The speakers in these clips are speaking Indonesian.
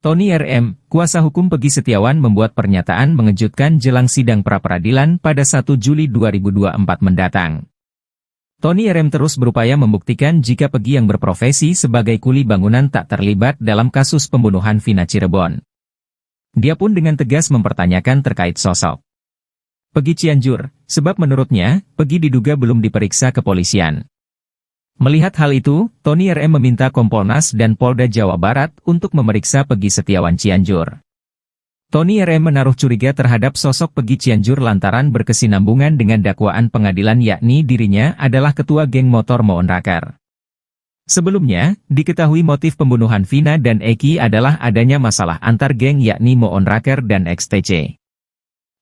Tony RM, kuasa hukum Peggy Setiawan membuat pernyataan mengejutkan jelang sidang pra-peradilan pada 1 Juli 2024 mendatang. Tony RM terus berupaya membuktikan jika Peggy yang berprofesi sebagai kuli bangunan tak terlibat dalam kasus pembunuhan Vina Cirebon. Dia pun dengan tegas mempertanyakan terkait sosok Peggy Cianjur, sebab menurutnya, Peggy diduga belum diperiksa kepolisian. Melihat hal itu, Tony RM meminta Kompolnas dan Polda Jawa Barat untuk memeriksa Peggy Setiawan Cianjur. Tony RM menaruh curiga terhadap sosok Peggy Cianjur lantaran berkesinambungan dengan dakwaan pengadilan yakni dirinya adalah ketua geng motor Moon Raker. Sebelumnya, diketahui motif pembunuhan Vina dan Eki adalah adanya masalah antar geng yakni Moon Raker dan XTC.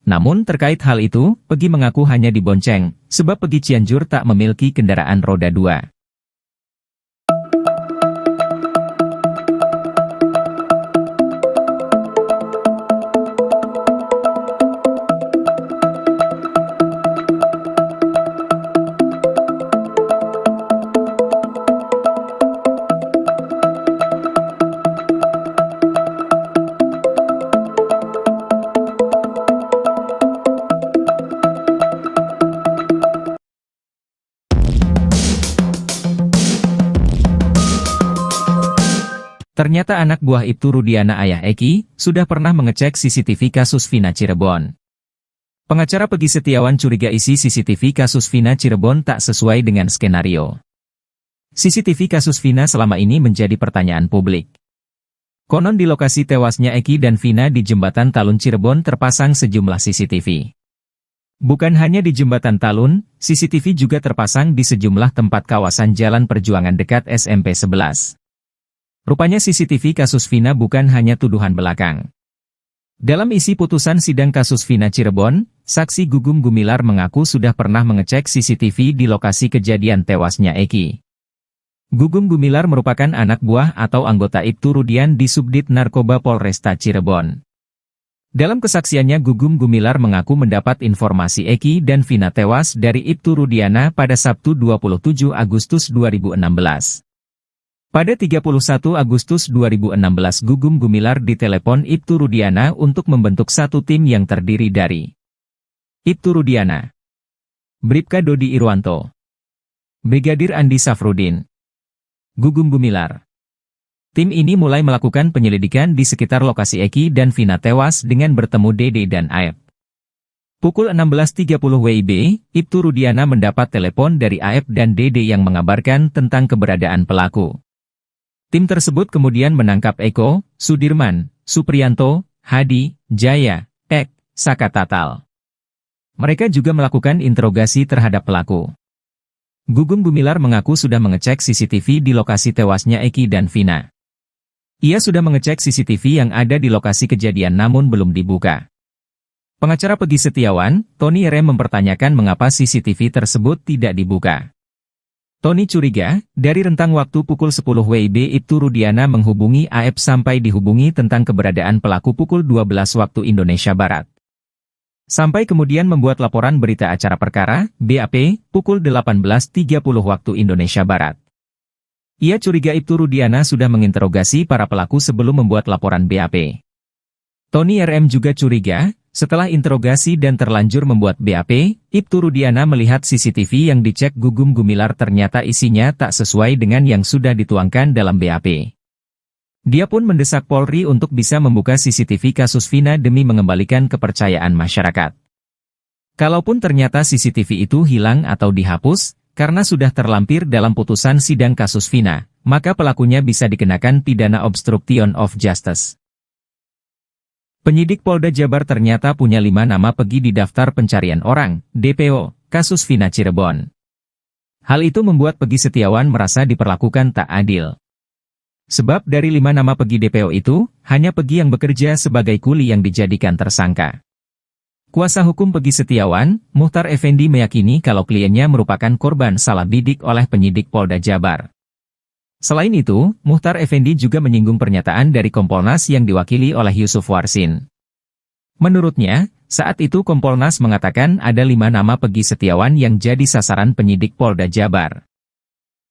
Namun terkait hal itu, Peggy mengaku hanya dibonceng, sebab Peggy Cianjur tak memiliki kendaraan roda 2. Ternyata anak buah Ibtu Rudiana ayah Eki, sudah pernah mengecek CCTV kasus Vina Cirebon. Pengacara Peggy Setiawan curiga isi CCTV kasus Vina Cirebon tak sesuai dengan skenario. CCTV kasus Vina selama ini menjadi pertanyaan publik. Konon di lokasi tewasnya Eki dan Vina di Jembatan Talun Cirebon terpasang sejumlah CCTV. Bukan hanya di Jembatan Talun, CCTV juga terpasang di sejumlah tempat kawasan Jalan Perjuangan dekat SMP 11. Rupanya CCTV kasus Vina bukan hanya tuduhan belakang. Dalam isi putusan sidang kasus Vina Cirebon, saksi Gugum Gumilar mengaku sudah pernah mengecek CCTV di lokasi kejadian tewasnya Eki. Gugum Gumilar merupakan anak buah atau anggota Ibtu Rudian di Subdit Narkoba Polresta Cirebon. Dalam kesaksiannya Gugum Gumilar mengaku mendapat informasi Eki dan Vina tewas dari Ibtu Rudiana pada Sabtu 27 Agustus 2016. Pada 31 Agustus 2016 Gugum Gumilar ditelepon Ibtu Rudiana untuk membentuk satu tim yang terdiri dari Ibtu Rudiana, Bribka Dodi Irwanto, Brigadir Andi Safrudin, Gugum Gumilar. Tim ini mulai melakukan penyelidikan di sekitar lokasi Eki dan Vina tewas dengan bertemu Dede dan Aep. Pukul 16.30 WIB, Ibtu Rudiana mendapat telepon dari Aep dan Dede yang mengabarkan tentang keberadaan pelaku. Tim tersebut kemudian menangkap Eko, Sudirman, Supriyanto, Hadi, Jaya, Ek, Saka Tatal. Mereka juga melakukan interogasi terhadap pelaku. Gugum Gumilar mengaku sudah mengecek CCTV di lokasi tewasnya Eki dan Vina. Ia sudah mengecek CCTV yang ada di lokasi kejadian namun belum dibuka. Pengacara Peggy Setiawan, Tony RM mempertanyakan mengapa CCTV tersebut tidak dibuka. Tony curiga, dari rentang waktu pukul 10 WIB Ibtu Rudiana menghubungi Aep sampai dihubungi tentang keberadaan pelaku pukul 12 waktu Indonesia Barat. Sampai kemudian membuat laporan berita acara perkara, BAP, pukul 18.30 waktu Indonesia Barat. Ia curiga Ibtu Rudiana sudah menginterogasi para pelaku sebelum membuat laporan BAP. Tony RM juga curiga, setelah interogasi dan terlanjur membuat BAP, Ibtu Rudiana melihat CCTV yang dicek Gugum Gumilar ternyata isinya tak sesuai dengan yang sudah dituangkan dalam BAP. Dia pun mendesak Polri untuk bisa membuka CCTV kasus Vina demi mengembalikan kepercayaan masyarakat. Kalaupun ternyata CCTV itu hilang atau dihapus, karena sudah terlampir dalam putusan sidang kasus Vina, maka pelakunya bisa dikenakan pidana obstruction of justice. Penyidik Polda Jabar ternyata punya 5 nama Peggy di daftar pencarian orang, DPO, kasus Vina Cirebon. Hal itu membuat Peggy Setiawan merasa diperlakukan tak adil. Sebab dari 5 nama Peggy DPO itu, hanya Peggy yang bekerja sebagai kuli yang dijadikan tersangka. Kuasa hukum Peggy Setiawan, Muhtar Effendi meyakini kalau kliennya merupakan korban salah bidik oleh penyidik Polda Jabar. Selain itu, Muhtar Effendi juga menyinggung pernyataan dari Kompolnas yang diwakili oleh Yusuf Warsin. Menurutnya, saat itu Kompolnas mengatakan ada 5 nama Peggy Setiawan yang jadi sasaran penyidik Polda Jabar.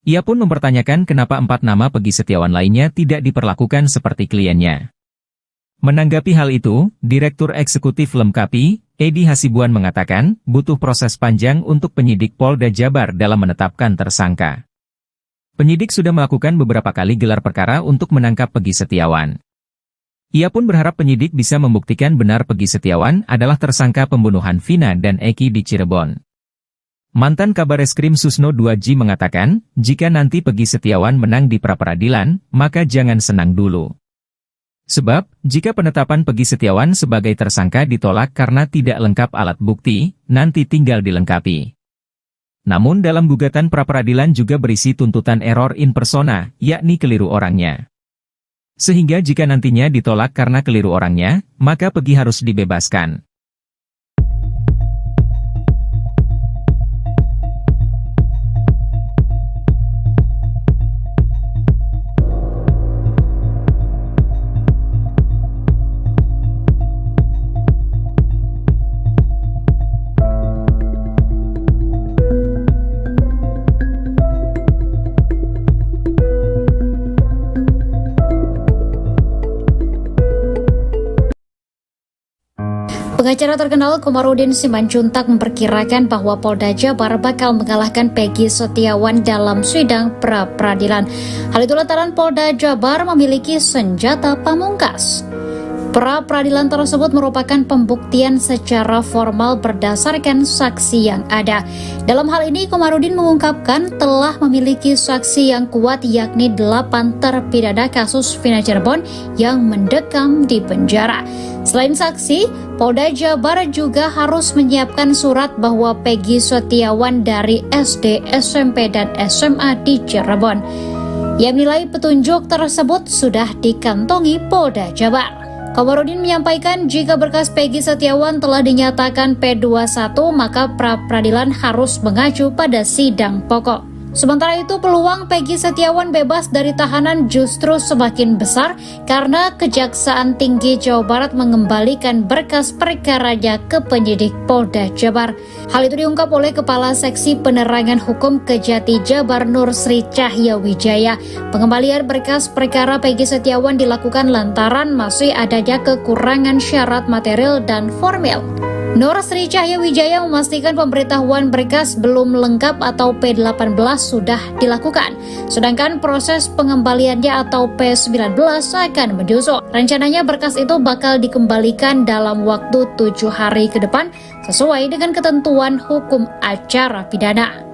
Ia pun mempertanyakan kenapa 4 nama Peggy Setiawan lainnya tidak diperlakukan seperti kliennya. Menanggapi hal itu, Direktur Eksekutif Lemkapi, Edi Hasibuan mengatakan, butuh proses panjang untuk penyidik Polda Jabar dalam menetapkan tersangka. Penyidik sudah melakukan beberapa kali gelar perkara untuk menangkap Peggy Setiawan. Ia pun berharap penyidik bisa membuktikan benar Peggy Setiawan adalah tersangka pembunuhan Vina dan Eki di Cirebon. Mantan Kabareskrim Susno 2J mengatakan, jika nanti Peggy Setiawan menang di pra-peradilan, maka jangan senang dulu. Sebab, jika penetapan Peggy Setiawan sebagai tersangka ditolak karena tidak lengkap alat bukti, nanti tinggal dilengkapi. Namun dalam gugatan pra-peradilan juga berisi tuntutan error in persona, yakni keliru orangnya. Sehingga jika nantinya ditolak karena keliru orangnya, maka Peggy harus dibebaskan. Pengacara terkenal Komarudin Simanjuntak memperkirakan bahwa Polda Jabar bakal mengalahkan Peggy Setiawan dalam sidang pra-peradilan. Hal itu lantaran Polda Jabar memiliki senjata pamungkas. Pra-peradilan tersebut merupakan pembuktian secara formal berdasarkan saksi yang ada. Dalam hal ini, Komarudin mengungkapkan telah memiliki saksi yang kuat yakni 8 terpidana kasus Vina Cirebon yang mendekam di penjara. Selain saksi, Polda Jabar juga harus menyiapkan surat bahwa Peggy Setiawan dari SD, SMP, dan SMA di Cirebon. Yang nilai petunjuk tersebut sudah dikantongi Polda Jabar. Komarudin menyampaikan jika berkas Peggy Setiawan telah dinyatakan P21, maka pra-peradilan harus mengacu pada sidang pokok. Sementara itu, peluang Peggy Setiawan bebas dari tahanan justru semakin besar karena Kejaksaan Tinggi Jawa Barat mengembalikan berkas perkaranya ke penyidik Polda Jabar. Hal itu diungkap oleh Kepala Seksi Penerangan Hukum Kejati Jabar Nur Sri Cahya Wijaya. Pengembalian berkas perkara Peggy Setiawan dilakukan lantaran masih adanya kekurangan syarat material dan formil. Nur Sri Cahya Wijaya memastikan pemberitahuan berkas belum lengkap atau P18 sudah dilakukan, sedangkan proses pengembaliannya atau P19 akan menyusul. Rencananya berkas itu bakal dikembalikan dalam waktu 7 hari ke depan sesuai dengan ketentuan hukum acara pidana.